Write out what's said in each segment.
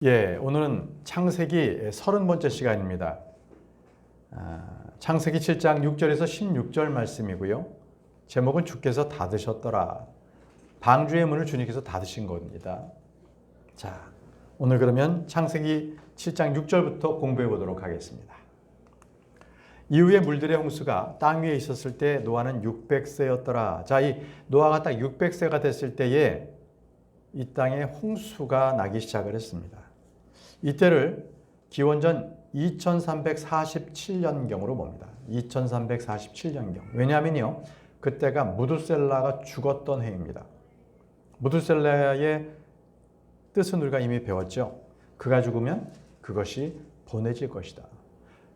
예, 오늘은 창세기 30번째 시간입니다. 창세기 7장 6절에서 16절 말씀이고요. 제목은 주께서 닫으셨더라. 방주의 문을 주님께서 닫으신 겁니다. 자, 오늘 그러면 창세기 7장 6절부터 공부해 보도록 하겠습니다. 이후에 물들의 홍수가 땅 위에 있었을 때 노아는 600세였더라. 자, 이 노아가 딱 600세가 됐을 때에 이 땅에 홍수가 나기 시작을 했습니다. 이때를 기원전 2347년경으로 봅니다. 2347년경. 왜냐하면요, 그때가 무두셀라가 죽었던 해입니다. 무두셀라의 뜻은 우리가 이미 배웠죠. 그가 죽으면 그것이 보내질 것이다.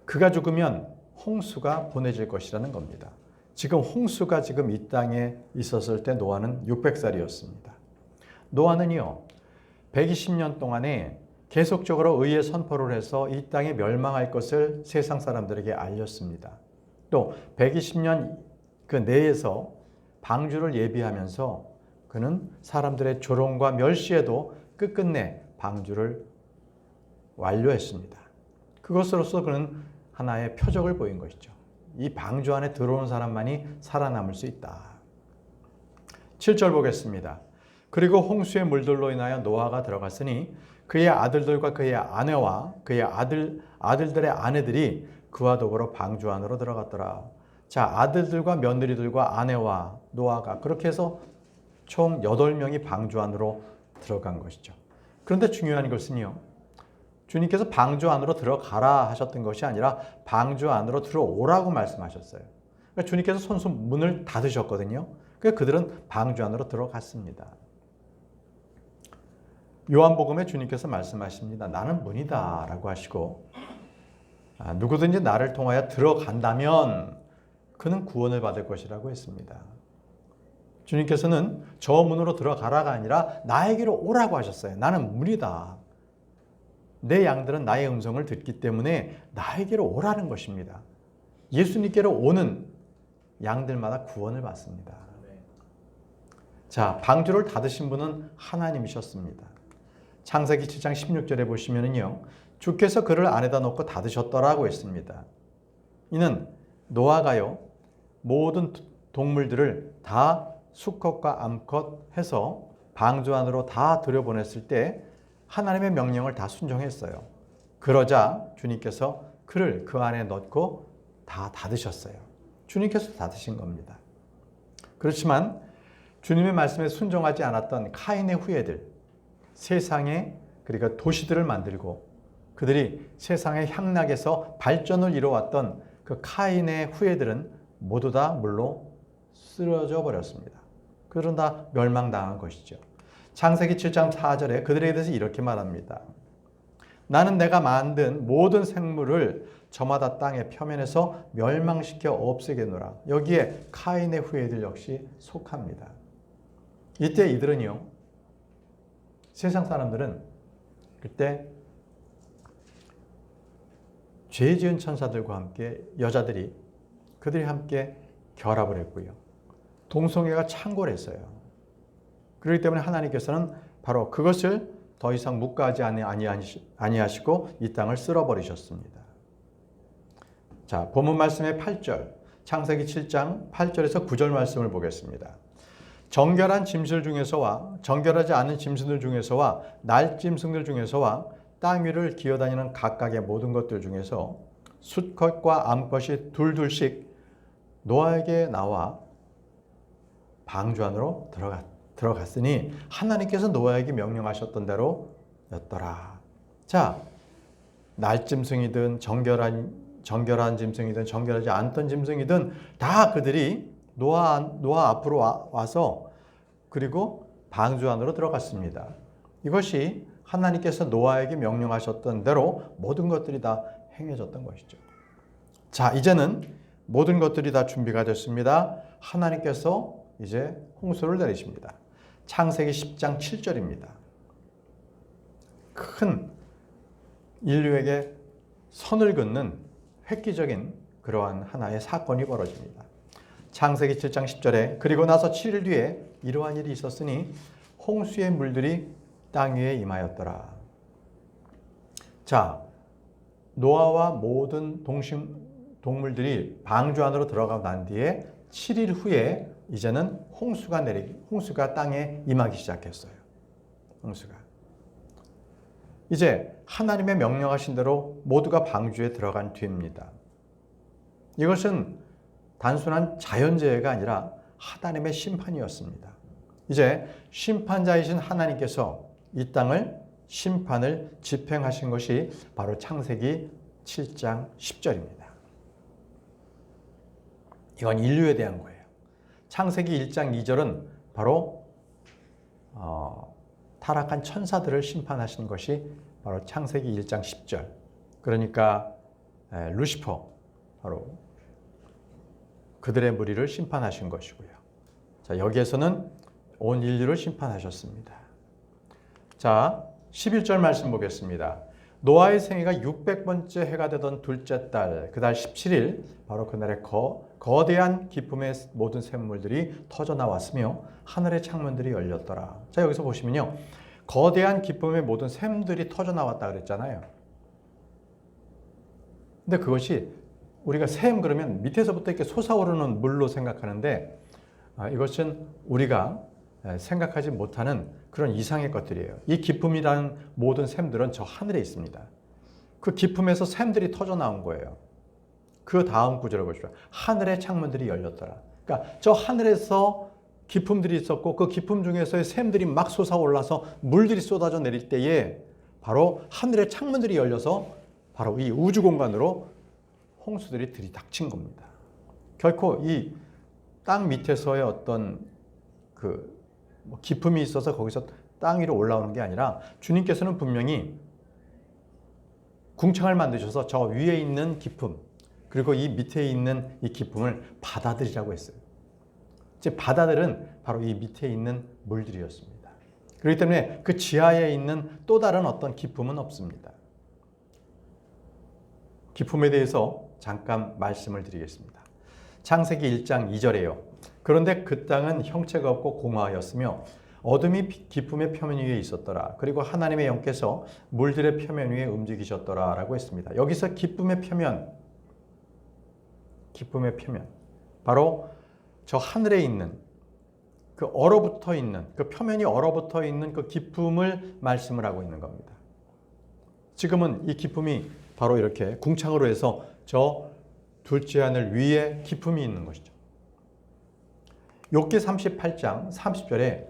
그가 죽으면 홍수가 보내질 것이라는 겁니다. 지금 홍수가 지금 이 땅에 있었을 때 노아는 600살이었습니다. 노아는요, 120년 동안에 계속적으로 의의 선포를 해서 이 땅에 멸망할 것을 세상 사람들에게 알렸습니다. 또 120년 그 내에서 방주를 예비하면서 그는 사람들의 조롱과 멸시에도 끝끝내 방주를 완료했습니다. 그것으로서 그는 하나의 표적을 보인 것이죠. 이 방주 안에 들어오는 사람만이 살아남을 수 있다. 7절 보겠습니다. 그리고 홍수의 물들로 인하여 노아가 들어갔으니 그의 아들들과 그의 아내와 그의 아들들의 아내들이 그와 더불어 방주 안으로 들어갔더라. 자, 아들들과 며느리들과 아내와 노아가 그렇게 해서 총 8명이 방주 안으로 들어간 것이죠. 그런데 중요한 것은요, 주님께서 방주 안으로 들어가라 하셨던 것이 아니라 방주 안으로 들어오라고 말씀하셨어요. 그러니까 주님께서 손수 문을 닫으셨거든요. 그러니까 그들은 방주 안으로 들어갔습니다. 요한복음에 주님께서 말씀하십니다. 나는 문이다 라고 하시고, 누구든지 나를 통하여 들어간다면 그는 구원을 받을 것이라고 했습니다. 주님께서는 저 문으로 들어가라가 아니라 나에게로 오라고 하셨어요. 나는 문이다. 내 양들은 나의 음성을 듣기 때문에 나에게로 오라는 것입니다. 예수님께로 오는 양들마다 구원을 받습니다. 자, 방주를 닫으신 분은 하나님이셨습니다. 창세기 7장 16절에 보시면은요, 주께서 그를 안에다 놓고 닫으셨더라고 했습니다. 이는 노아가요, 모든 동물들을 다 수컷과 암컷 해서 방주 안으로 다 들여보냈을 때 하나님의 명령을 다 순종했어요. 그러자 주님께서 그를 그 안에 넣고 다 닫으셨어요. 주님께서 닫으신 겁니다. 그렇지만 주님의 말씀에 순종하지 않았던 카인의 후예들, 세상에 그러니까 도시들을 만들고 그들이 세상의 향락에서 발전을 이뤄왔던 그 카인의 후예들은 모두 다 물로 쓰러져 버렸습니다. 그들은 다 멸망당한 것이죠. 창세기 7장 4절에 그들에 대해서 이렇게 말합니다. 나는 내가 만든 모든 생물을 저마다 땅의 표면에서 멸망시켜 없애겠노라. 여기에 카인의 후예들 역시 속합니다. 이때 이들은요, 세상 사람들은 그때 죄 지은 천사들과 함께 여자들이 그들이 함께 결합을 했고요. 동성애가 창궐했어요. 그렇기 때문에 하나님께서는 바로 그것을 더 이상 묵과하지 아니하시고 이 땅을 쓸어버리셨습니다. 자, 본문 말씀의 8절, 창세기 7장 8절에서 9절 말씀을 보겠습니다. 정결한 짐승 중에서와 정결하지 않은 짐승들 중에서와 날짐승들 중에서와 땅 위를 기어다니는 각각의 모든 것들 중에서 수컷과 암컷이 둘둘씩 노아에게 나와 방주 안으로 들어갔으니 하나님께서 노아에게 명령하셨던 대로 였더라. 자, 날짐승이든 정결한 짐승이든 정결하지 않던 짐승이든 다 그들이 노아 앞으로 와서 그리고 방주 안으로 들어갔습니다. 이것이 하나님께서 노아에게 명령하셨던 대로 모든 것들이 다 행해졌던 것이죠. 자, 이제는 모든 것들이 다 준비가 됐습니다. 하나님께서 이제 홍수를 내리십니다. 창세기 10장 7절입니다. 큰 인류에게 선을 긋는 획기적인 그러한 하나의 사건이 벌어집니다. 창세기 7장 10절에 그리고 나서 7일 뒤에 이러한 일이 있었으니 홍수의 물들이 땅 위에 임하였더라. 자, 노아와 모든 동물들이 방주 안으로 들어가고 난 뒤에 7일 후에 이제는 홍수가 땅에 임하기 시작했어요. 홍수가. 이제 하나님의 명령하신 대로 모두가 방주에 들어간 뒤입니다. 이것은 단순한 자연재해가 아니라 하나님의 심판이었습니다. 이제 심판자이신 하나님께서 이 땅을 심판을 집행하신 것이 바로 창세기 7장 10절입니다. 이건 인류에 대한 거예요. 창세기 1장 2절은 바로 타락한 천사들을 심판하신 것이 바로 창세기 1장 10절. 그러니까 루시퍼, 바로 그들의 무리를 심판하신 것이고요. 자, 여기에서는 온 인류를 심판하셨습니다. 자, 11절 말씀 보겠습니다. 노아의 생애가 600번째 해가 되던 둘째 달, 그달 17일, 바로 그날에 거대한 기쁨의 모든 샘물들이 터져 나왔으며 하늘의 창문들이 열렸더라. 자, 여기서 보시면요, 거대한 기쁨의 모든 샘들이 터져 나왔다 그랬잖아요. 근데 그것이 우리가 샘 그러면 밑에서부터 이렇게 솟아오르는 물로 생각하는데, 이것은 우리가 생각하지 못하는 그런 이상의 것들이에요. 이 기쁨이라는 모든 샘들은 저 하늘에 있습니다. 그 기쁨에서 샘들이 터져 나온 거예요. 그 다음 구절을 보십시오. 하늘의 창문들이 열렸더라. 그러니까 저 하늘에서 기쁨들이 있었고 그 기쁨 중에서의 샘들이 막 솟아올라서 물들이 쏟아져 내릴 때에 바로 하늘의 창문들이 열려서 바로 이 우주 공간으로 홍수들이 들이닥친 겁니다. 결코 이 땅 밑에서의 어떤 기품이 있어서 거기서 땅 위로 올라오는 게 아니라 주님께서는 분명히 궁창을 만드셔서 저 위에 있는 기품 그리고 이 밑에 있는 이 기품을 받아들이라고 했어요. 즉 바다들은 바로 이 밑에 있는 물들이었습니다. 그렇기 때문에 그 지하에 있는 또 다른 어떤 기품은 없습니다. 기품에 대해서 잠깐 말씀을 드리겠습니다. 창세기 1장 2절에요. 그런데 그 땅은 형체가 없고 공허하였으며 어둠이 기품의 표면 위에 있었더라. 그리고 하나님의 영께서 물들의 표면 위에 움직이셨더라 라고 했습니다. 여기서 기쁨의 표면, 바로 저 하늘에 있는 그 얼어붙어 있는 그 표면이 얼어붙어 있는 그 기쁨을 말씀을 하고 있는 겁니다. 지금은 이 기쁨이 바로 이렇게 궁창으로 해서 저 둘째 하늘 위에 기품이 있는 것이죠. 욥기 38장 30절에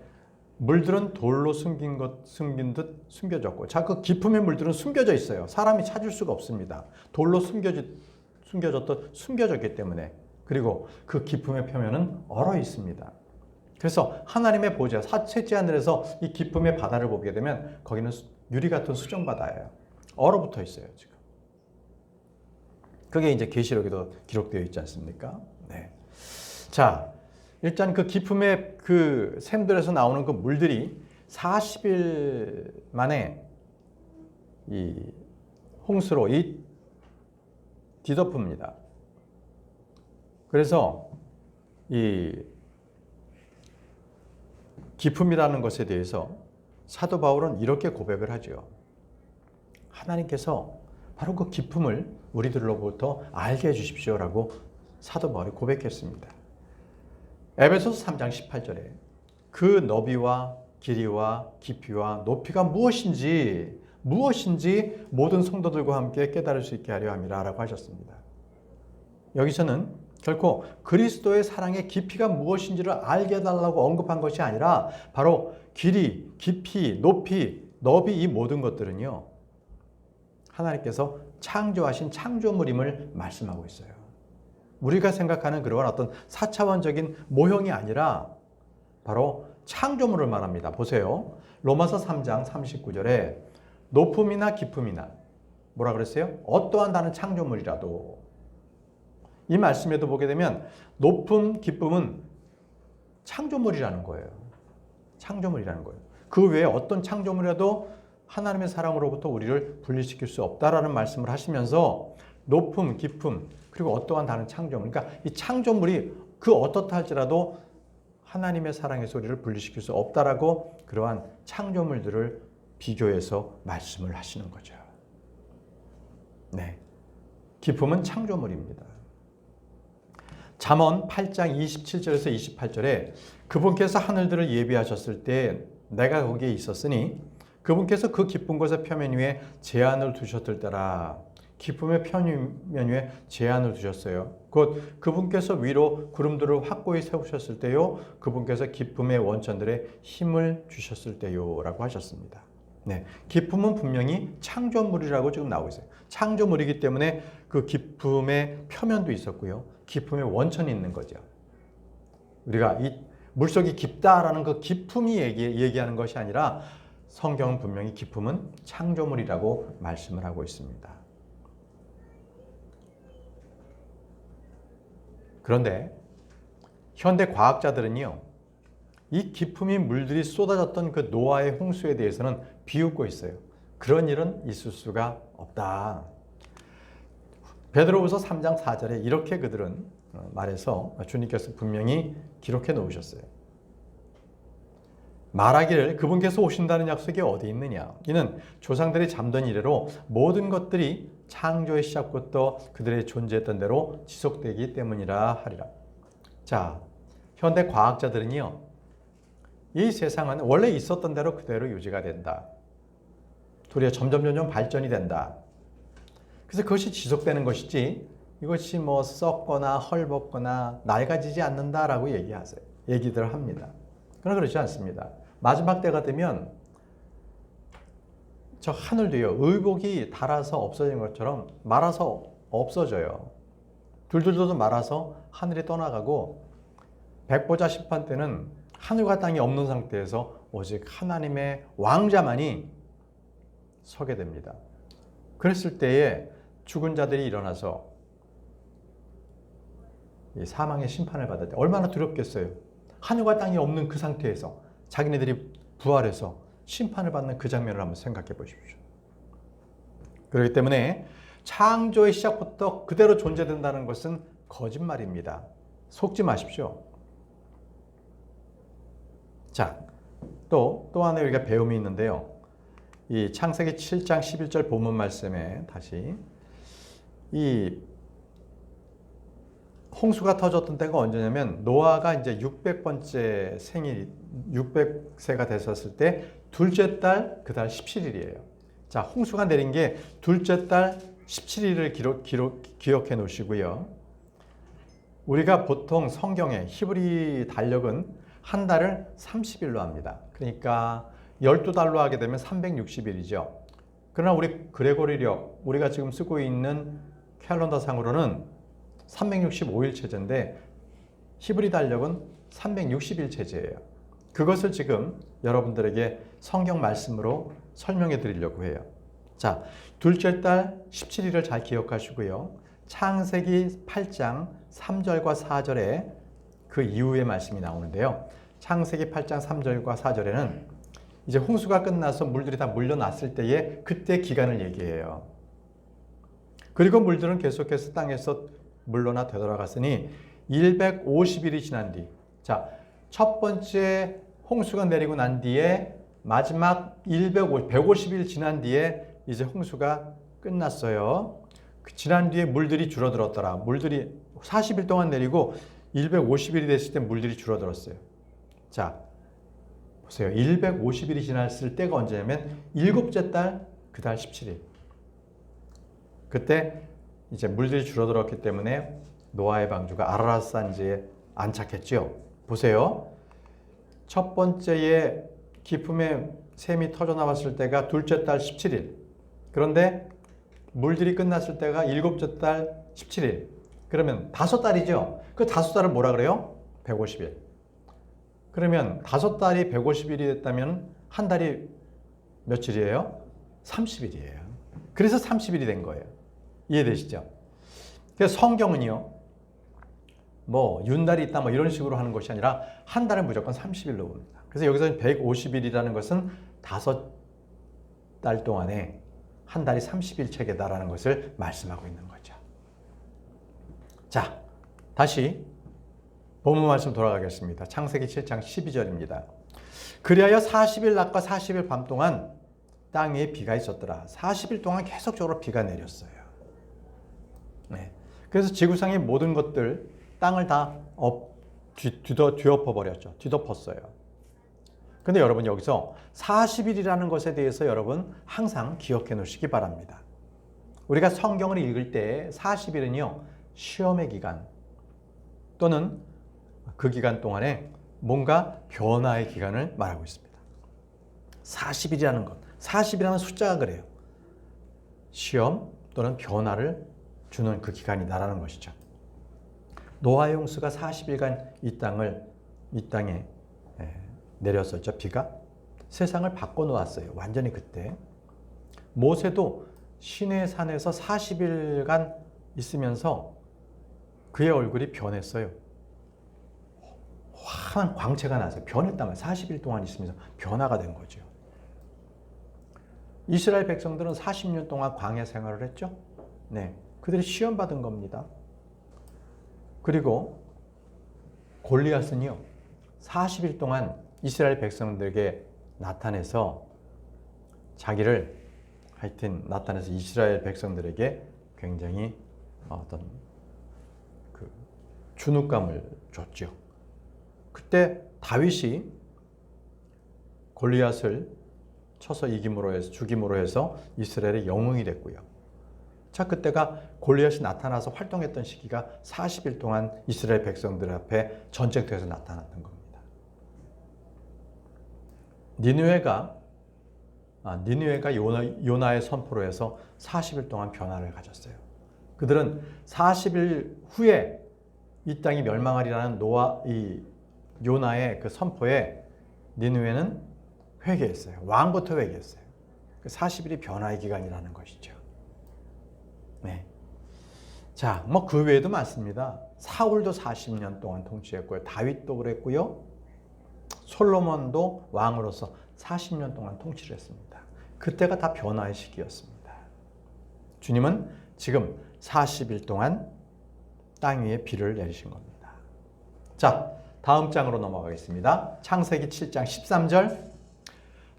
물들은 돌로 숨긴 듯 숨겨졌고, 자, 그 기품의 물들은 숨겨져 있어요. 사람이 찾을 수가 없습니다. 돌로 숨겨졌기 때문에. 그리고 그 기품의 표면은 얼어 있습니다. 그래서 하나님의 보좌, 셋째 하늘에서 이 기쁨의 바다를 보게 되면 거기는 유리 같은 수정바다예요. 얼어붙어 있어요, 지금. 그게 이제 계시록에도 기록되어 있지 않습니까? 네. 자, 일단 그 기품의 그 샘들에서 나오는 그 물들이 40일 만에 이 홍수로 뒤덮습니다. 그래서 이 기품이라는 것에 대해서 사도 바울은 이렇게 고백을 하죠. 하나님께서 바로 그 기품을 우리들로부터 알게 해주십시오라고 사도 바울이 고백했습니다. 에베소서 3장 18절에 그 너비와 길이와 깊이와 높이가 무엇인지 모든 성도들과 함께 깨달을 수 있게 하려 함이라 라고 하셨습니다. 여기서는 결코 그리스도의 사랑의 깊이가 무엇인지를 알게 해달라고 언급한 것이 아니라 바로 길이, 깊이, 높이, 너비 이 모든 것들은요, 하나님께서 창조하신 창조물임을 말씀하고 있어요. 우리가 생각하는 그런 어떤 4차원적인 모형이 아니라 바로 창조물을 말합니다. 보세요. 로마서 3장 39절에 높음이나 깊음이나 뭐라 그랬어요? 어떠한 다른 창조물이라도, 이 말씀에도 보게 되면 높음, 기쁨은 창조물이라는 거예요. 창조물이라는 거예요. 그 외에 어떤 창조물이라도 하나님의 사랑으로부터 우리를 분리시킬 수 없다라는 말씀을 하시면서 높음, 기쁨, 그리고 어떠한 다른 창조물, 그러니까 이 창조물이 그 어떻다 할지라도 하나님의 사랑에서 우리를 분리시킬 수 없다라고 그러한 창조물들을 비교해서 말씀을 하시는 거죠. 네, 기쁨은 창조물입니다. 잠언 8장 27절에서 28절에 그분께서 하늘들을 예비하셨을 때 내가 거기에 있었으니 그분께서 그 깊은 곳의 표면 위에 제한을 두셨을 때라. 기쁨의 표면 위에 제한을 두셨어요. 곧 그분께서 위로 구름들을 확고히 세우셨을 때요, 그분께서 기쁨의 원천들에 힘을 주셨을 때요 라고 하셨습니다. 네, 기쁨은 분명히 창조물이라고 지금 나오고 있어요. 창조물이기 때문에 그 기쁨의 표면도 있었고요, 기쁨의 원천이 있는 거죠. 우리가 이 물속이 깊다라는 그 기쁨이 얘기하는 것이 아니라 성경은 분명히 기쁨은 창조물이라고 말씀을 하고 있습니다. 그런데 현대 과학자들은요, 이 기품이 물들이 쏟아졌던 그 노아의 홍수에 대해서는 비웃고 있어요. 그런 일은 있을 수가 없다. 베드로후서 3장 4절에 이렇게 그들은 말해서 주님께서 분명히 기록해 놓으셨어요. 말하기를 그분께서 오신다는 약속이 어디 있느냐. 이는 조상들이 잠든 이래로 모든 것들이 창조의 시작부터 그들의 존재했던 대로 지속되기 때문이라 하리라. 자, 현대 과학자들은요, 이 세상은 원래 있었던 대로 그대로 유지가 된다. 도리어 점점 발전이 된다. 그래서 그것이 지속되는 것이지 이것이 뭐 썩거나 헐벗거나 낡아지지 않는다라고 얘기들 합니다. 그러나 그렇지 않습니다. 마지막 때가 되면 저 하늘도요, 의복이 닳아서 없어진 것처럼 말아서 없어져요. 둘둘둘 말아서 하늘이 떠나가고 백보자 심판 때는 하늘과 땅이 없는 상태에서 오직 하나님의 왕자만이 서게 됩니다. 그랬을 때에 죽은 자들이 일어나서 이 사망의 심판을 받을 때 얼마나 두렵겠어요. 하늘과 땅이 없는 그 상태에서 자기네들이 부활해서 심판을 받는 그 장면을 한번 생각해 보십시오. 그렇기 때문에 창조의 시작부터 그대로 존재된다는 것은 거짓말입니다. 속지 마십시오. 자, 또 하나의 우리가 배움이 있는데요. 이 창세기 7장 11절 본문 말씀에 다시 이 홍수가 터졌던 때가 언제냐면 노아가 이제 600번째 생일, 600세가 됐었을 때 둘째 달 그달 17일이에요. 자, 홍수가 내린 게 둘째 달 17일을 기억해 놓으시고요. 우리가 보통 성경에 히브리 달력은 한 달을 30일로 합니다. 그러니까 12달로 하게 되면 360일이죠. 그러나 우리 그레고리력, 우리가 지금 쓰고 있는 캘린더 상으로는 365일 체제인데 히브리 달력은 360일 체제예요. 그것을 지금 여러분들에게 성경 말씀으로 설명해 드리려고 해요. 자, 둘째 달 17일을 잘 기억하시고요. 창세기 8장 3절과 4절에 그 이후의 말씀이 나오는데요. 창세기 8장 3절과 4절에는 이제 홍수가 끝나서 물들이 다 물려났을 때에 그때 기간을 얘기해요. 그리고 물들은 계속해서 땅에서 물러나 되돌아갔으니 150일이 지난 뒤, 자, 첫 번째 홍수가 내리고 난 뒤에 마지막 150일 지난 뒤에 이제 홍수가 끝났어요. 지난 뒤에 물들이 줄어들었더라. 물들이 40일 동안 내리고 150일이 됐을 때 물들이 줄어들었어요. 자, 보세요. 150일이 지났을 때가 언제냐면 일곱째 달 그달 17일. 그때 이제 물들이 줄어들었기 때문에 노아의 방주가 아라랏 산지에 안착했죠. 보세요. 첫 번째에 기품의 샘이 터져 나왔을 때가 둘째 달 17일. 그런데 물들이 끝났을 때가 일곱째 달 17일. 그러면 5달이죠. 그 5달을 뭐라 그래요? 150일. 그러면 5달이 150일이 됐다면 한 달이 며칠이에요? 30일이에요. 그래서 30일이 된 거예요. 이해되시죠? 그래서 성경은요, 뭐 윤달이 있다 뭐 이런 식으로 하는 것이 아니라 한 달을 무조건 30일로 봅니다. 그래서 여기서 150일이라는 것은 5달 동안에 한 달이 30일 체계다라는 것을 말씀하고 있는 거죠. 자, 다시 본문 말씀 돌아가겠습니다. 창세기 7장 12절입니다. 그리하여 40일 낮과 40일 밤 동안 땅 위에 비가 있었더라. 40일 동안 계속적으로 비가 내렸어요. 네. 그래서 지구상의 모든 것들, 땅을 다 뒤덮어 버렸죠. 뒤덮었어요. 근데 여러분 여기서 40일이라는 것에 대해서 여러분 항상 기억해 놓으시기 바랍니다. 우리가 성경을 읽을 때 40일은요, 시험의 기간 또는 그 기간 동안에 뭔가 변화의 기간을 말하고 있습니다. 40일이라는 것, 40이라는 숫자가 그래요. 시험 또는 변화를 주는 그 기간이다라는 것이죠. 노아의 홍수가 40일간 이 땅에 내렸었죠. 비가 세상을 바꿔놓았어요. 완전히 그때. 모세도 시내 산에서 40일간 있으면서 그의 얼굴이 변했어요. 환한 광채가 나서 변했다면 40일 동안 있으면서 변화가 된 거죠. 이스라엘 백성들은 40년 동안 광야 생활을 했죠. 네, 그들이 시험받은 겁니다. 그리고 골리앗은요, 40일 동안 이스라엘 백성들에게 나타내서 나타내서 이스라엘 백성들에게 굉장히 어떤 그 준웃감을 줬죠. 그때 다윗이 골리앗을 쳐서 죽임으로 해서 이스라엘의 영웅이 됐고요. 자, 그때가 골리앗이 나타나서 활동했던 시기가 40일 동안 이스라엘 백성들 앞에 전쟁터에서 나타났던 겁니다. 니느웨가 요나의 선포로 해서 40일 동안 변화를 가졌어요. 그들은 40일 후에 이 땅이 멸망하리라는 요나의 그 선포에 니느웨는 회개했어요. 왕부터 회개했어요. 40일이 변화의 기간이라는 것이죠. 네. 자, 뭐 그 외에도 많습니다. 사울도 40년 동안 통치했고요. 다윗도 그랬고요. 솔로몬도 왕으로서 40년 동안 통치를 했습니다. 그때가 다 변화의 시기였습니다. 주님은 지금 40일 동안 땅 위에 비를 내리신 겁니다. 자, 다음 장으로 넘어가겠습니다. 창세기 7장 13절.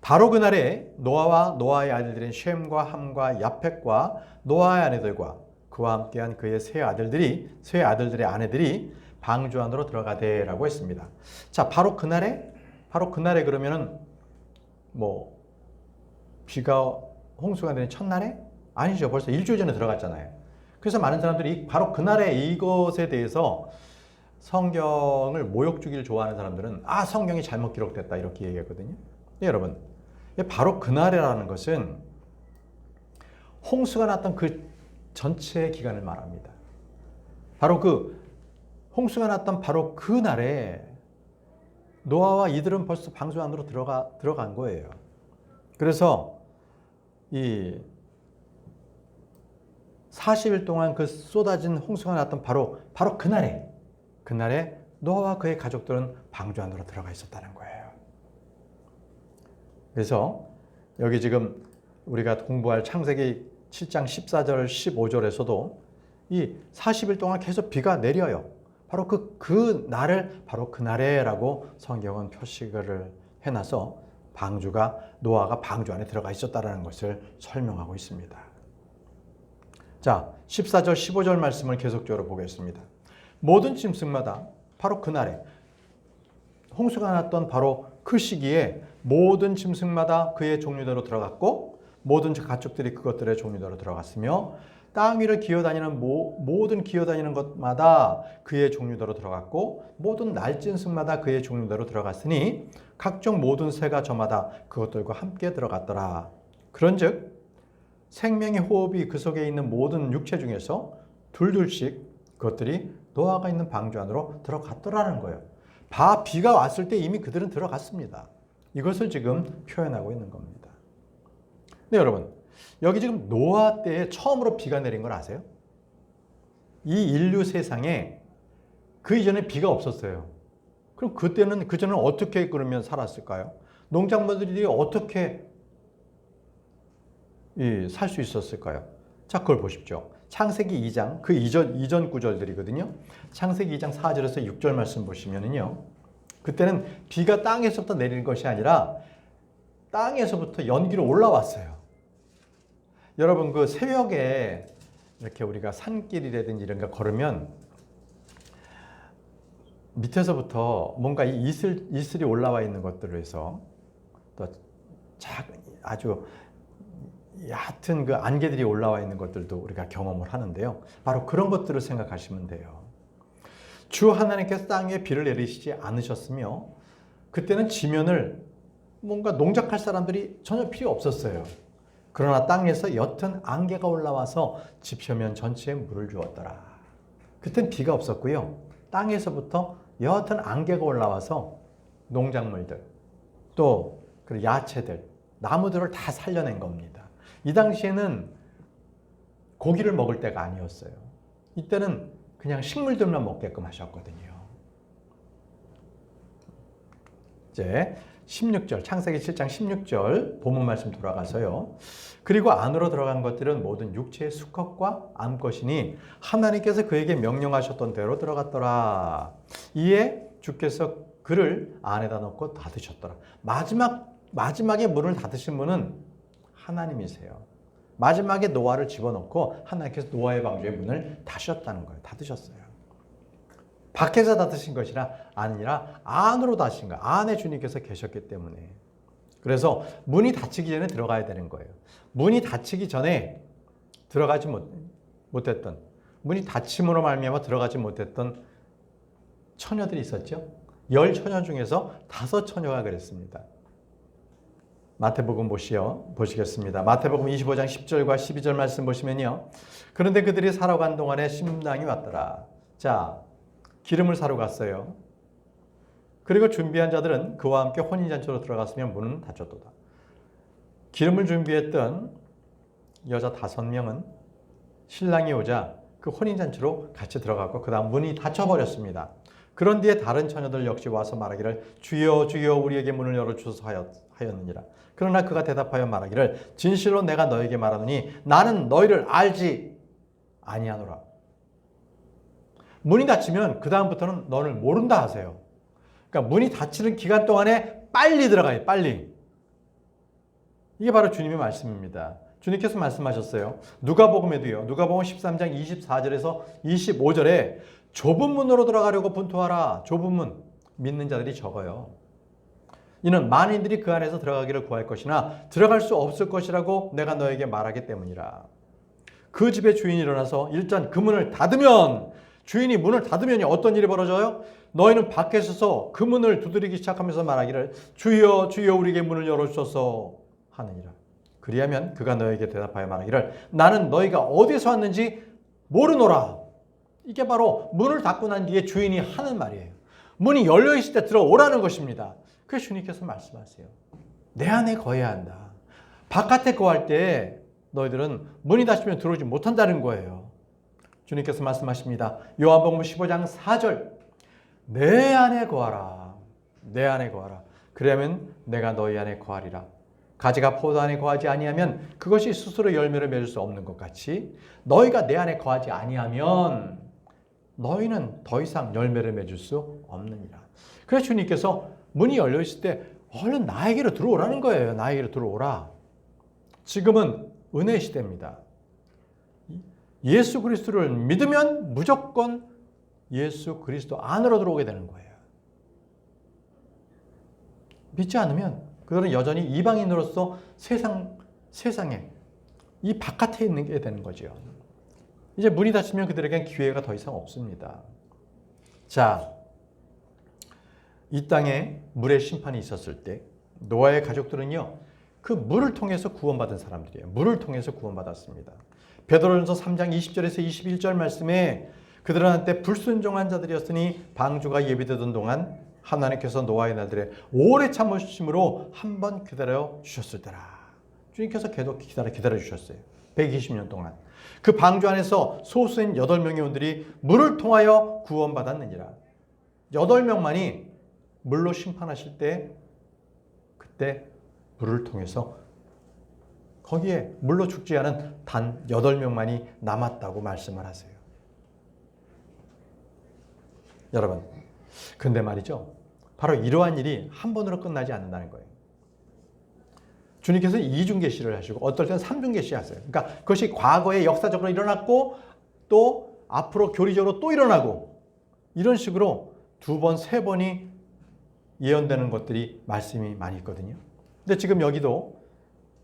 바로 그날에 노아와 노아의 아들들인 셈과 함과 야펙과 노아의 아내들과 그와 함께한 그의 세 아들들의 아내들이 방주 안으로 들어가되라고 했습니다. 자, 바로 그날에 그러면은 뭐 비가 홍수가 되는 첫날에? 아니죠. 벌써 일주일 전에 들어갔잖아요. 그래서 많은 사람들이 바로 그날에 이것에 대해서 성경을 모욕 주기를 좋아하는 사람들은 성경이 잘못 기록됐다 이렇게 얘기하거든요. 네, 여러분, 바로 그날이라는 것은 홍수가 났던 그 전체의 기간을 말합니다. 바로 그 홍수가 났던 바로 그 날에 노아와 이들은 벌써 방주 안으로 들어간 거예요. 그래서 이 40일 동안 그 쏟아진 홍수가 났던 바로 그날에 노아와 그의 가족들은 방주 안으로 들어가 있었다는 거예요. 그래서 여기 지금 우리가 공부할 창세기 7장 14절 15절에서도 이 40일 동안 계속 비가 내려요. 바로 그 날을 바로 그날에라고 성경은 표시를 해놔서 노아가 방주 안에 들어가 있었다는 것을 설명하고 있습니다. 자, 14절 15절 말씀을 계속적으로 보겠습니다. 모든 짐승마다 바로 그날에 홍수가 났던 바로 그 시기에 모든 짐승마다 그의 종류대로 들어갔고 모든 가축들이 그것들의 종류대로 들어갔으며 땅 위를 기어다니는 모든 기어다니는 것마다 그의 종류대로 들어갔고 모든 날짐승마다 그의 종류대로 들어갔으니 각종 모든 새가 저마다 그것들과 함께 들어갔더라. 그런즉 생명의 호흡이 그 속에 있는 모든 육체 중에서 둘씩 그것들이 노아가 있는 방주 안으로 들어갔더라는 거예요. 비가 왔을 때 이미 그들은 들어갔습니다. 이것을 지금 표현하고 있는 겁니다. 네, 여러분, 여기 지금 노아 때에 처음으로 비가 내린 걸 아세요? 이 인류 세상에 그 이전에 비가 없었어요. 그럼 그전에는 어떻게 그러면 살았을까요? 농작물들이 어떻게 살 수 있었을까요? 자, 그걸 보십시오. 창세기 2장, 그 이전 구절들이거든요. 창세기 2장 4절에서 6절 말씀 보시면은요. 그때는 비가 땅에서부터 내리는 것이 아니라 땅에서부터 연기로 올라왔어요. 여러분, 그 새벽에 이렇게 우리가 산길이라든지 이런 거 걸으면 밑에서부터 뭔가 이 이슬이 올라와 있는 것들을 해서 또 아주 얕은 그 안개들이 올라와 있는 것들도 우리가 경험을 하는데요. 바로 그런 것들을 생각하시면 돼요. 주 하나님께서 땅 위에 비를 내리시지 않으셨으며 그때는 지면을 뭔가 농작할 사람들이 전혀 필요 없었어요. 그러나 땅에서 옅은 안개가 올라와서 지표면 전체에 물을 주었더라. 그땐 비가 없었고요. 땅에서부터 옅은 안개가 올라와서 농작물들, 또 야채들, 나무들을 다 살려낸 겁니다. 이 당시에는 고기를 먹을 때가 아니었어요. 이때는 그냥 식물들만 먹게끔 하셨거든요. 이제 16절, 창세기 7장 16절 본문 말씀 돌아가서요. 그리고 안으로 들어간 것들은 모든 육체의 수컷과 암컷이니 하나님께서 그에게 명령하셨던 대로 들어갔더라. 이에 주께서 그를 안에다 넣고 닫으셨더라. 마지막에 문을 닫으신 분은 하나님이세요. 마지막에 노아를 집어넣고 하나님께서 노아의 방주의 문을 닫으셨다는 거예요. 닫으셨어요. 밖에서 닫으신 것이 아니라 안으로 닫으신 거예요. 안에 주님께서 계셨기 때문에. 그래서 문이 닫히기 전에 들어가야 되는 거예요. 문이 닫히기 전에 들어가지 못했던, 문이 닫힘으로 말미암아 들어가지 못했던 처녀들이 있었죠. 10처녀 중에서 5처녀가 그랬습니다. 마태복음 보시겠습니다. 마태복음 25장 10절과 12절 말씀 보시면요. 그런데 그들이 사러 간 동안에 신랑이 왔더라. 자, 기름을 사러 갔어요. 그리고 준비한 자들은 그와 함께 혼인잔치로 들어갔으면 문은 닫혔도다. 기름을 준비했던 여자 5명은 신랑이 오자 그 혼인잔치로 같이 들어갔고 그 다음 문이 닫혀버렸습니다. 그런 뒤에 다른 처녀들 역시 와서 말하기를 주여 주여 우리에게 문을 열어주소서 하였느니라. 그러나 그가 대답하여 말하기를 진실로 내가 너에게 말하노니 나는 너희를 알지 아니하노라. 문이 닫히면 그 다음부터는 너를 모른다 하세요. 그러니까 문이 닫히는 기간 동안에 빨리 들어가요. 빨리. 이게 바로 주님의 말씀입니다. 주님께서 말씀하셨어요. 누가복음에도요. 누가복음 13장 24절에서 25절에 좁은 문으로 들어가려고 분투하라. 좁은 문. 믿는 자들이 적어요. 이는 많은이들이 그 안에서 들어가기를 구할 것이나 들어갈 수 없을 것이라고 내가 너에게 말하기 때문이라. 그 집의 주인이 일어나서 일단 그 문을 닫으면 주인이 문을 닫으면 어떤 일이 벌어져요? 너희는 밖에 서서 그 문을 두드리기 시작하면서 말하기를 주여 주여 우리에게 문을 열어주소서 하느니라. 그리하면 그가 너에게 대답하여 말하기를 나는 너희가 어디서 왔는지 모르노라. 이게 바로 문을 닫고 난 뒤에 주인이 하는 말이에요. 문이 열려있을 때 들어오라는 것입니다. 그래서 주님께서 말씀하세요. 내 안에 거해야 한다. 바깥에 거할 때 너희들은 문이 닫히면 들어오지 못한다는 거예요. 주님께서 말씀하십니다. 요한복음 15장 4절 내 안에 거하라. 내 안에 거하라. 그러면 내가 너희 안에 거하리라. 가지가 포도 안에 거하지 아니하면 그것이 스스로 열매를 맺을 수 없는 것 같이 너희가 내 안에 거하지 아니하면 너희는 더 이상 열매를 맺을 수 없느니라. 그래서 주님께서 문이 열려 있을 때 얼른 나에게로 들어오라는 거예요. 나에게로 들어오라. 지금은 은혜 시대입니다. 예수 그리스도를 믿으면 무조건 예수 그리스도 안으로 들어오게 되는 거예요. 믿지 않으면 그들은 여전히 이방인으로서 세상에 이 바깥에 있는 게 되는 거죠. 이제 문이 닫히면 그들에겐 기회가 더 이상 없습니다. 자, 이 땅에 물의 심판이 있었을 때 노아의 가족들은요. 그 물을 통해서 구원받은 사람들이에요. 물을 통해서 구원받았습니다. 베드로전서 3장 20절에서 21절 말씀에 그들은 한때 불순종한 자들이었으니 방주가 예비되던 동안 하나님께서 노아의 날들에 오래 참으심으로 한 번 기다려 주셨을 때라. 주님께서 계속 기다려 주셨어요. 120년 동안. 그 방주 안에서 소수인 8명의 온들이 물을 통하여 구원받았느니라. 8명만이 물로 심판하실 때 그때 물을 통해서 거기에 물로 죽지 않은 단 8명만이 남았다고 말씀을 하세요. 여러분, 근데 말이죠. 바로 이러한 일이 한 번으로 끝나지 않는다는 거예요. 주님께서 이중 계시를 하시고 어떨 때는 삼중 계시 하세요. 그러니까 그것이 과거에 역사적으로 일어났고 또 앞으로 교리적으로 또 일어나고 이런 식으로 두 번, 세 번이 예언되는 것들이 말씀이 많이 있거든요. 근데 지금 여기도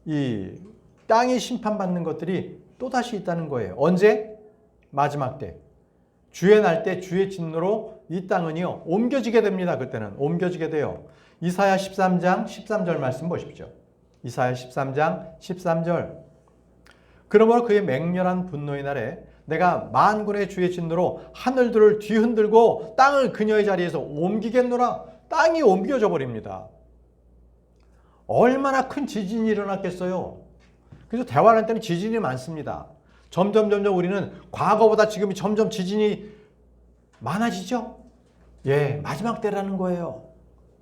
이 땅이 심판받는 것들이 또다시 있다는 거예요. 언제? 마지막 때. 주의 날 때 주의 진노로 이 땅은요 옮겨지게 됩니다. 그때는 옮겨지게 돼요. 이사야 13장 13절 말씀 보십시오. 이사야 13장 13절. 그러므로 그의 맹렬한 분노의 날에 내가 만군의 주의 진노로 하늘들을 뒤흔들고 땅을 그녀의 자리에서 옮기겠노라. 땅이 옮겨져 버립니다. 얼마나 큰 지진이 일어났겠어요. 그래서 대화할 때는 지진이 많습니다. 점점 우리는 과거보다 지금이 점점 지진이 많아지죠. 예, 마지막 때라는 거예요.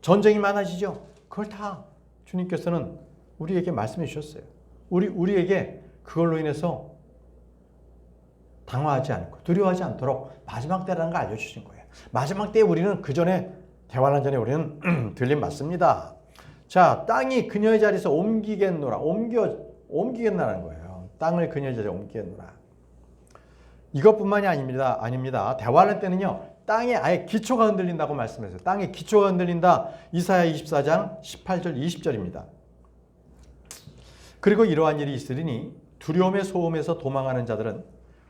전쟁이 많아지죠. 그걸 다 주님께서는 우리에게 말씀해 주셨어요. 우리에게 그걸로 인해서 당황하지 않고 두려워하지 않도록 마지막 때라는 걸 알려주신 거예요. 마지막 때에 우리는 그 전에 대환란 전에 우리는 들림 맞습니다. 자, 땅이 그녀의 자리에서 옮기겠노라. 옮기겠노라는 거예요. 땅을 그녀의 자리에 옮기겠노라. 이것뿐만이 아닙니다. 대환란 때는요. 땅에 아예 기초가 흔들린다고 말씀했어요. 땅에 기초가 흔들린다. 이사야 24장 18절 20절입니다. 그리고 이러한 일이 있으리니 두려움의 소음에서 도망하는 자들은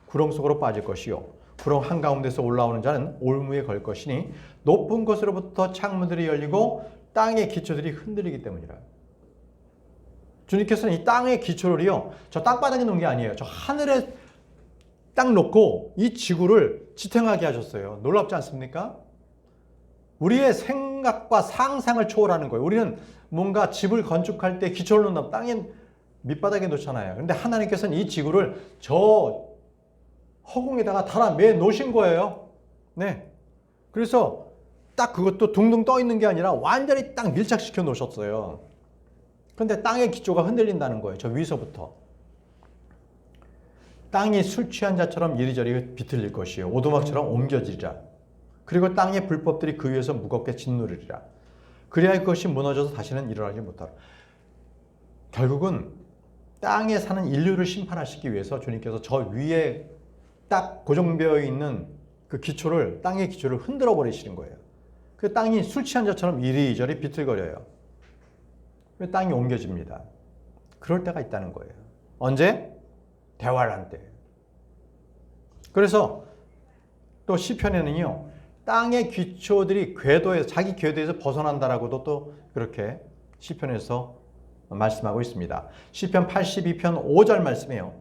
구렁 속으로 빠질 것이요 구렁 한가운데서 올라오는 자는 올무에 걸 것이니 높은 곳으로부터 창문들이 열리고 땅의 기초들이 흔들리기 때문이라. 주님께서는 이 땅의 기초를요 저 땅바닥에 놓은 게 아니에요. 저 하늘에 딱 놓고 이 지구를 지탱하게 하셨어요. 놀랍지 않습니까? 우리의 생각과 상상을 초월하는 거예요. 우리는 뭔가 집을 건축할 때 기초를 놓는다면 땅에 밑바닥에 놓잖아요. 그런데 하나님께서는 이 지구를 저 허공에다가 달아 매 놓으신 거예요. 네. 그래서 딱 그것도 둥둥 떠 있는 게 아니라 완전히 딱 밀착시켜 놓으셨어요. 그런데 땅의 기초가 흔들린다는 거예요. 저 위서부터. 땅이 술 취한 자처럼 이리저리 비틀릴 것이요 오두막처럼 옮겨지리라. 그리고 땅의 불법들이 그 위에서 무겁게 짓누르리라. 그래야 그것이 무너져서 다시는 일어나지 못하라. 결국은 땅에 사는 인류를 심판하시기 위해서 주님께서 저 위에 딱 고정되어 있는 그 기초를, 땅의 기초를 흔들어 버리시는 거예요. 그 땅이 술 취한 자처럼 이리저리 비틀거려요. 땅이 옮겨집니다. 그럴 때가 있다는 거예요. 언제? 대환란 때. 그래서 또 시편에는요, 땅의 기초들이 궤도에서, 자기 궤도에서 벗어난다라고도 또 그렇게 시편에서 말씀하고 있습니다. 시편 82편 5절 말씀이에요.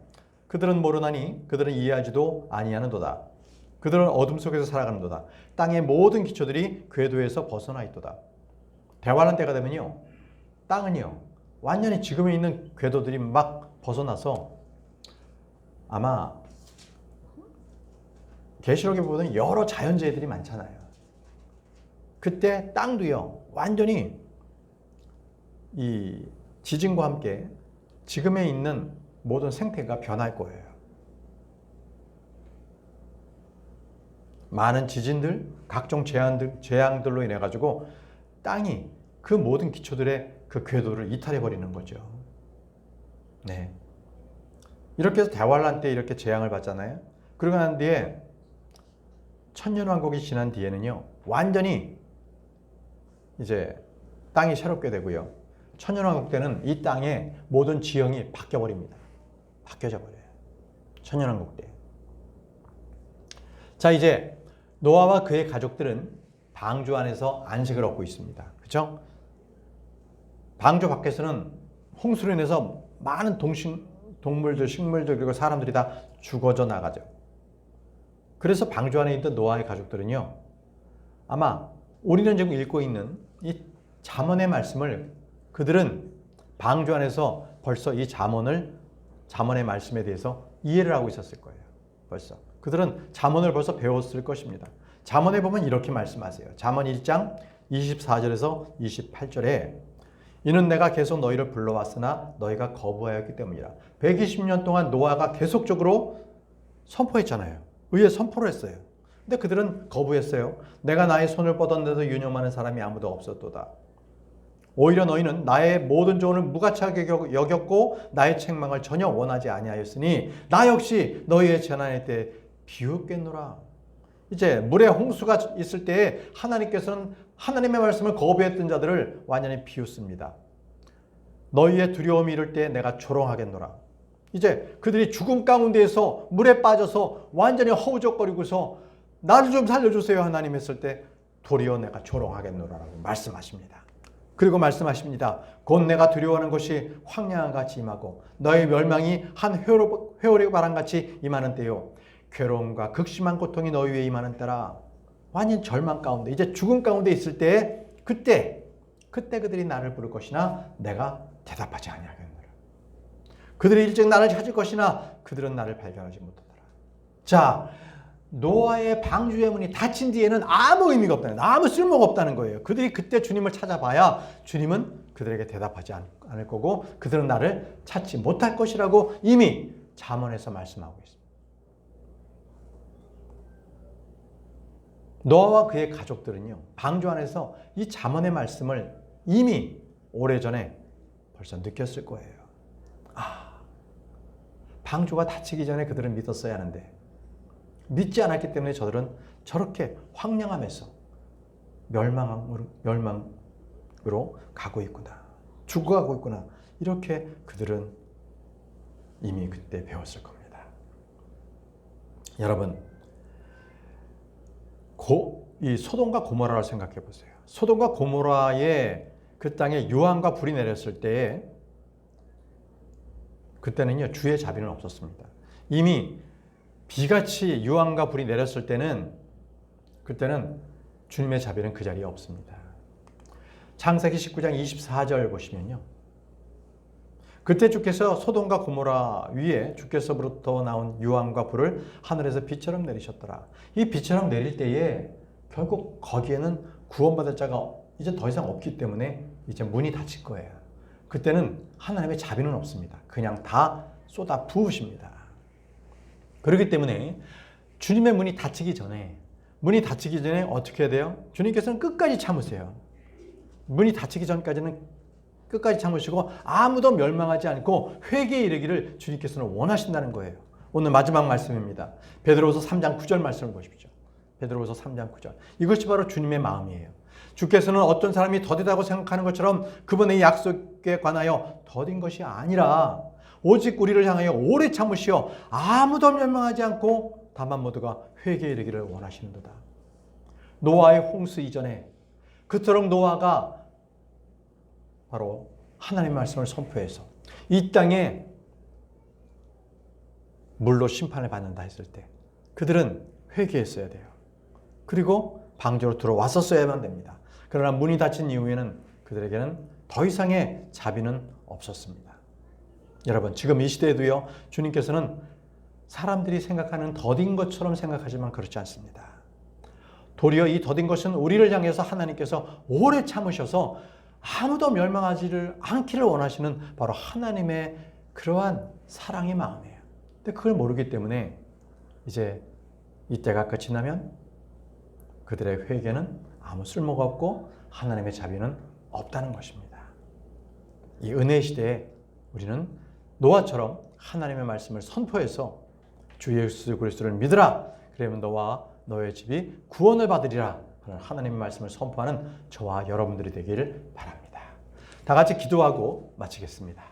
그들은 모르나니 그들은 이해하지도 아니하는도다. 그들은 어둠 속에서 살아가는도다. 땅의 모든 기초들이 궤도에서 벗어나 있도다. 대환란 때가 되면요, 땅은요 완전히 지금에 있는 궤도들이 막 벗어나서 아마 계시록에 보면 여러 자연재해들이 많잖아요. 그때 땅도요 완전히 이 지진과 함께 지금에 있는 모든 생태가 변할 거예요. 많은 지진들, 각종 재앙들로 인해 가지고 땅이 그 모든 기초들의 그 궤도를 이탈해 버리는 거죠. 네. 이렇게 해서 대환란 때 이렇게 재앙을 받잖아요. 그러고 난 뒤에 천년왕국이 지난 뒤에는요, 완전히 이제 땅이 새롭게 되고요. 천년왕국 때는 이 땅의 모든 지형이 바뀌어 버립니다. 바뀌어져 버려요. 천년왕국 때. 자, 이제 노아와 그의 가족들은 방주 안에서 안식을 얻고 있습니다. 그렇죠? 방주 밖에서는 홍수로 인해서 많은 동물들, 식물들, 그리고 사람들이 다 죽어져 나가죠. 그래서 방주 안에 있던 노아의 가족들은요, 아마 우리는 지금 읽고 있는 이 잠언의 말씀을 그들은 방주 안에서 벌써 이 잠언의 말씀에 대해서 이해를 하고 있었을 거예요. 벌써. 그들은 잠언을 벌써 배웠을 것입니다. 잠언에 보면 이렇게 말씀하세요. 잠언 1장 24절에서 28절에 이는 내가 계속 너희를 불러왔으나 너희가 거부하였기 때문이라. 120년 동안 노아가 계속적으로 선포했잖아요. 의에 선포를 했어요. 근데 그들은 거부했어요. 내가 나의 손을 뻗었는데도 유념하는 사람이 아무도 없었도다. 오히려 너희는 나의 모든 조언을 무가치하게 여겼고 나의 책망을 전혀 원하지 아니하였으니 나 역시 너희의 재난의 때 비웃겠노라. 이제 물에 홍수가 있을 때에 하나님께서는 하나님의 말씀을 거부했던 자들을 완전히 비웃습니다. 너희의 두려움이 이를 때 내가 조롱하겠노라. 이제 그들이 죽음 가운데에서 물에 빠져서 완전히 허우적거리고서 나를 좀 살려주세요 하나님 했을 때 도리어 내가 조롱하겠노라라고 말씀하십니다. 그리고 말씀하십니다. 곧 내가 두려워하는 것이 황량한 같이 임하고 너의 멸망이 한 회오리 바람같이 임하는 때요. 괴로움과 극심한 고통이 너희 위에 임하는 때라. 완전 절망 가운데 이제 죽음 가운데 있을 때 그때 그들이 나를 부를 것이나 내가 대답하지 아니하겠노라. 그들이 일찍 나를 찾을 것이나 그들은 나를 발견하지 못하더라. 자, 노아의 방주의 문이 닫힌 뒤에는 아무 의미가 없다는 거예요. 아무 쓸모가 없다는 거예요. 그들이 그때 주님을 찾아봐야 주님은 그들에게 대답하지 않을 거고 그들은 나를 찾지 못할 것이라고 이미 잠언에서 말씀하고 있습니다. 노아와 그의 가족들은요, 방주 안에서 이 잠언의 말씀을 이미 오래전에 벌써 느꼈을 거예요. 방주가 닫히기 전에 그들은 믿었어야 하는데 믿지 않았기 때문에 저들은 저렇게 황량함에서 멸망으로 가고 있구나. 죽어가고 있구나. 이렇게 그들은 이미 그때 배웠을 겁니다. 여러분, 이 소돔과 고모라를 생각해 보세요. 소돔과 고모라의 그 땅에 유황과 불이 내렸을 때에 그때는요, 주의 자비는 없었습니다. 이미 비같이 유황과 불이 내렸을 때는 그때는 주님의 자비는 그 자리에 없습니다. 창세기 19장 24절 보시면요. 그때 주께서 소돔과 고모라 위에 주께서부터 나온 유황과 불을 하늘에서 비처럼 내리셨더라. 이 비처럼 내릴 때에 결국 거기에는 구원받을 자가 이제 더 이상 없기 때문에 이제 문이 닫힐 거예요. 그때는 하나님의 자비는 없습니다. 그냥 다 쏟아 부으십니다. 그렇기 때문에 주님의 문이 닫히기 전에 어떻게 해야 돼요? 주님께서는 끝까지 참으세요. 문이 닫히기 전까지는 끝까지 참으시고 아무도 멸망하지 않고 회개에 이르기를 주님께서는 원하신다는 거예요. 오늘 마지막 말씀입니다. 베드로후서 3장 9절 말씀을 보십시오. 베드로후서 3장 9절. 이것이 바로 주님의 마음이에요. 주께서는 어떤 사람이 더디다고 생각하는 것처럼 그분의 약속에 관하여 더딘 것이 아니라 오직 우리를 향하여 오래 참으시어 아무도 멸망하지 않고 다만 모두가 회개에 이르기를 원하시는도다. 노아의 홍수 이전에 그토록 노아가 바로 하나님의 말씀을 선포해서 이 땅에 물로 심판을 받는다 했을 때 그들은 회개했어야 돼요. 그리고 방주로 들어왔었어야만 됩니다. 그러나 문이 닫힌 이후에는 그들에게는 더 이상의 자비는 없었습니다. 여러분, 지금 이 시대에도요, 주님께서는 사람들이 생각하는 더딘 것처럼 생각하지만 그렇지 않습니다. 도리어 이 더딘 것은 우리를 향해서 하나님께서 오래 참으셔서 아무도 멸망하지를 않기를 원하시는 바로 하나님의 그러한 사랑의 마음이에요. 근데 그걸 모르기 때문에 이제 이때가 끝이 나면 그들의 회개는 아무 쓸모가 없고 하나님의 자비는 없다는 것입니다. 이 은혜의 시대에 우리는 노아처럼 하나님의 말씀을 선포해서 주 예수 그리스도를 믿으라. 그러면 너와 너의 집이 구원을 받으리라 하는 하나님의 말씀을 선포하는 저와 여러분들이 되기를 바랍니다. 다 같이 기도하고 마치겠습니다.